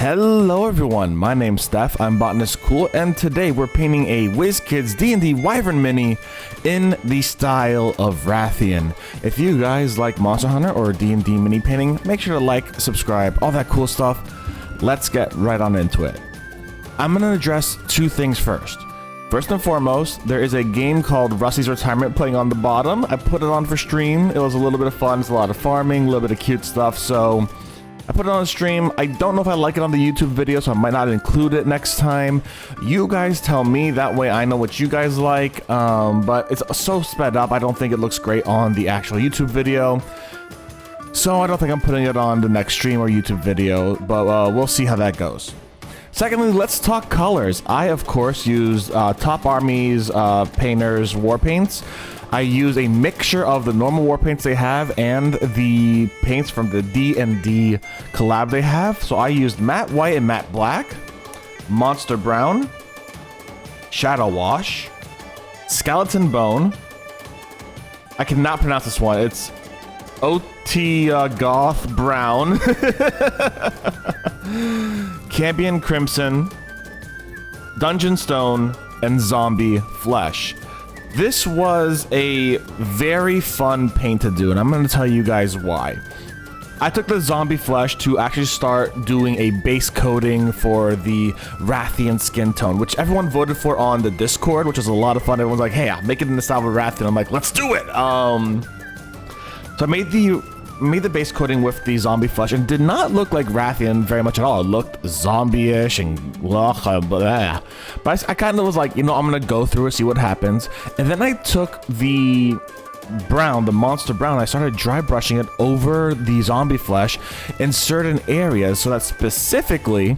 Hello everyone, my name's Steph, I'm Botanist Cool, and today we're painting a WizKids D&D Wyvern Mini in the style of Rathian. If you guys like Monster Hunter or D&D mini painting, make sure to like, subscribe, all that cool stuff. Let's get right on into it. I'm going to address two things first. First and foremost, there is a game called Rusty's Retirement playing on the bottom. I put it on for stream. It was a little bit of fun. It's a lot of farming, a little bit of cute stuff, so I put it on stream. I don't know if I like it on the YouTube video, so I might not include it next time. You guys tell me, that way I know what you guys like, but it's so sped up, I don't think it looks great on the actual YouTube video. So I don't think I'm putting it on the next stream or YouTube video, but we'll see how that goes. Secondly, let's talk colors. I, of course, used Top Army's Painters war paints. I use a mixture of the normal war paints they have and the paints from the D&D collab they have. So I used matte white and matte black, monster brown, shadow wash, skeleton bone. I cannot pronounce this one. It's OT goth brown, Cambion crimson, dungeon stone, and zombie flesh. This was a very fun paint to do, and I'm going to tell you guys why. I took the zombie flesh to actually start doing a base coating for the Rathian skin tone, which everyone voted for on the Discord, which was a lot of fun. Everyone's like, hey, I'll make it in the style of Rathian. I'm like, let's do it! So I made the base coating with the zombie flesh, and did not look like Rathian very much at all. It looked zombie-ish and blah, blah. But I kind of was like, you know, I'm gonna go through it, see what happens. And then I took the brown, the monster brown, I started dry brushing it over the zombie flesh in certain areas so that specifically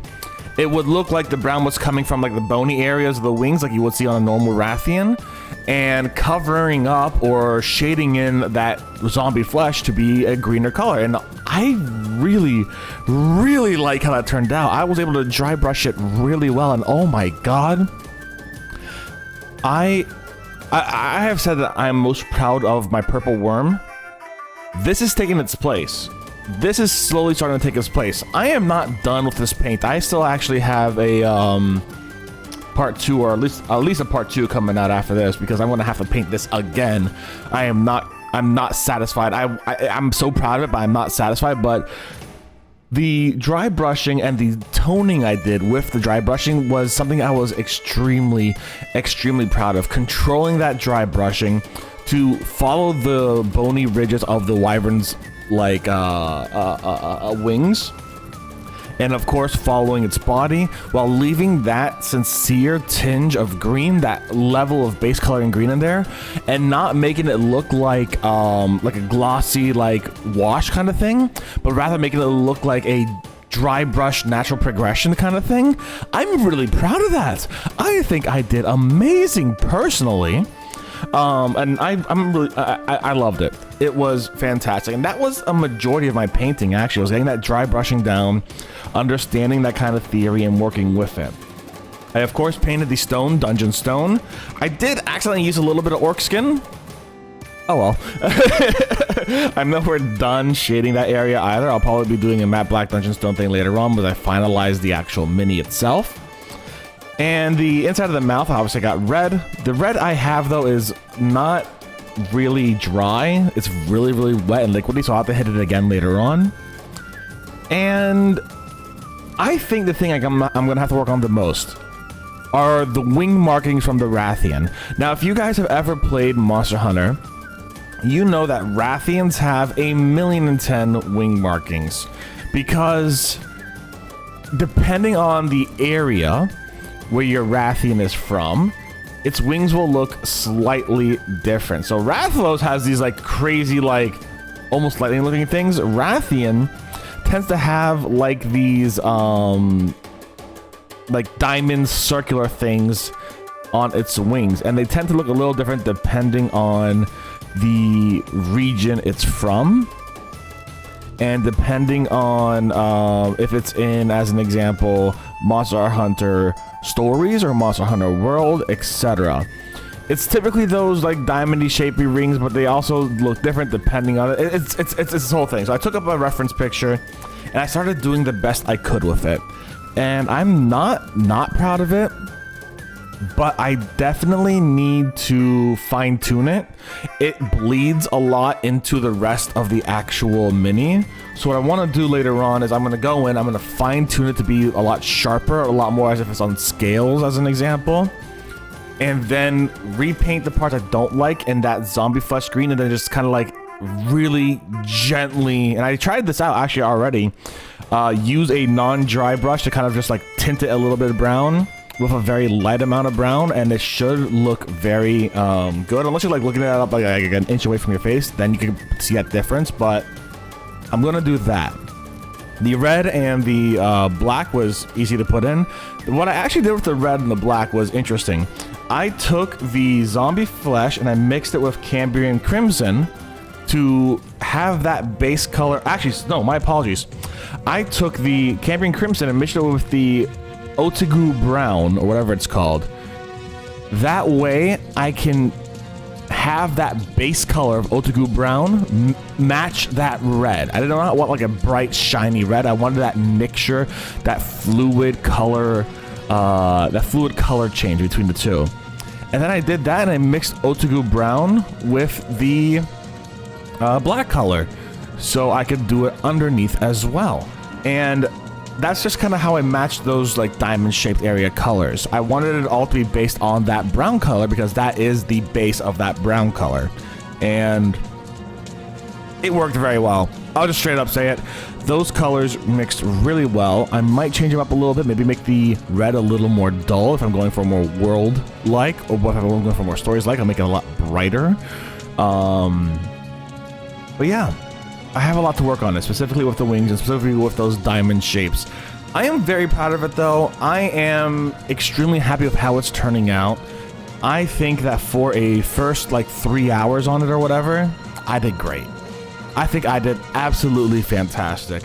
it would look like the brown was coming from like the bony areas of the wings like you would see on a normal Rathian, and covering up or shading in that zombie flesh to be a greener color. And I really like how that turned out. I was able to dry brush it really well, and oh my god, I have said that I'm most proud of my purple worm. This is taking its place. This is slowly starting to take its place. I am not done with this paint. I still actually have a part 2, or at least a part 2 coming out after this, because I'm gonna have to paint this again. I'm not satisfied. I'm so proud of it, but I'm not satisfied. But the dry brushing and the toning I did with the dry brushing was something I was extremely proud of. Controlling that dry brushing to follow the bony ridges of the wyvern's like wings, and of course following its body while leaving that sincere tinge of green, that level of base color and green in there, and not making it look like a glossy like wash kind of thing, but rather making it look like a dry brush natural progression kind of thing. I'm really proud of that. I think I did amazing personally. And I loved it. It was fantastic, and that was a majority of my painting. Actually, I was getting that dry brushing down, understanding that kind of theory, and working with it. I of course painted the stone, dungeon stone. I did accidentally use a little bit of orc skin. Oh well. I'm nowhere done shading that area either. I'll probably be doing a matte black dungeon stone thing later on, but I finalized the actual mini itself. And the inside of the mouth, obviously got red. The red I have, though, is not really dry. It's really wet and liquidy, so I'll have to hit it again later on. And I think the thing I'm going to have to work on the most are the wing markings from the Rathian. Now, if you guys have ever played Monster Hunter, you know that Rathians have 1,000,010 wing markings. Because depending on the area where your Rathian is from, its wings will look slightly different. So Rathalos has these like crazy, like almost lightning looking things. Rathian tends to have like these like diamond circular things on its wings, and they tend to look a little different depending on the region it's from, and depending on if it's in, as an example, Monster Hunter Stories or Monster Hunter World, etc. It's typically those like diamondy shapy rings, but they also look different depending on it. It's this whole thing. So I took up a reference picture and I started doing the best I could with it. and I'm not proud of it, but I definitely need to fine tune it. It bleeds a lot into the rest of the actual mini. So what I want to do later on is I'm going to go in, I'm going to fine tune it to be a lot sharper, a lot more as if it's on scales as an example. And then repaint the parts I don't like in that zombie flesh green, and then just kind of like really gently, and I tried this out actually already, use a non-dry brush to kind of just like tint it a little bit brown with a very light amount of brown, and it should look very good. Unless you're like looking at it up like an inch away from your face, then you can see that difference, but I'm gonna do that. The red and the black was easy to put in. What I actually did with the red and the black was interesting. I took the zombie flesh and I mixed it with Cambrian Crimson to have that base color. Actually, no, my apologies. I took the Cambrian Crimson and mixed it with the Otagu Brown, or whatever it's called. That way, I can have that base color of Otagu Brown match that red. I did not want like a bright, shiny red. I wanted that mixture, that fluid color change between the two. And then I did that, and I mixed Otagu Brown with the black color, so I could do it underneath as well. And that's just kind of how I matched those like diamond shaped area colors. I wanted it all to be based on that brown color because that is the base of that brown color, and it worked very well. I'll just straight up say it. Those colors mixed really well. I might change them up a little bit, maybe make the red a little more dull if I'm going for more world-like, or if I'm going for more stories-like, I'll make it a lot brighter. But yeah, I have a lot to work on it, specifically with the wings and specifically with those diamond shapes. I am very proud of it though. I am extremely happy with how it's turning out. I think that for a first like 3 hours on it or whatever, I did great. I think I did absolutely fantastic.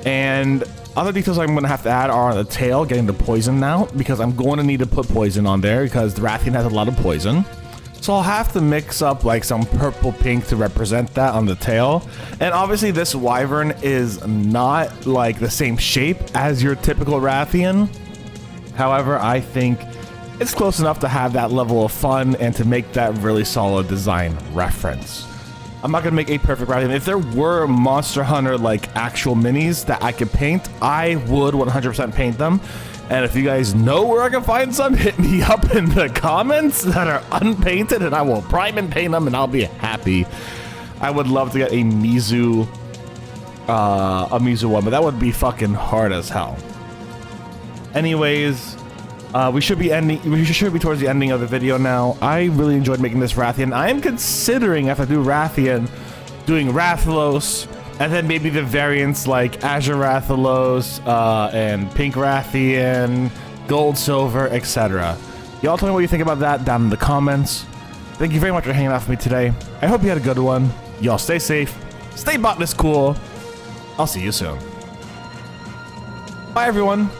And other details I'm going to have to add are the tail, getting the poison out, because I'm going to need to put poison on there because the Rathian has a lot of poison. So I'll have to mix up like some purple pink to represent that on the tail. And obviously this wyvern is not like the same shape as your typical Rathian. However, I think it's close enough to have that level of fun and to make that really solid design reference. I'm not going to make a perfect Rathian. If there were Monster Hunter like actual minis that I could paint, I would 100% paint them. And if you guys know where I can find some, hit me up in the comments that are unpainted and I will prime and paint them and I'll be happy. I would love to get a Mizu one, but that would be fucking hard as hell. Anyways, we should be towards the ending of the video now. I really enjoyed making this Rathian. I am considering, after I do Rathian, doing Rathalos, and then maybe the variants like Azure Rathalos, and Pink Rathian, Gold, Silver, etc. Y'all tell me what you think about that down in the comments. Thank you very much for hanging out with me today. I hope you had a good one. Y'all stay safe, stay Botanist Cool. I'll see you soon. Bye everyone.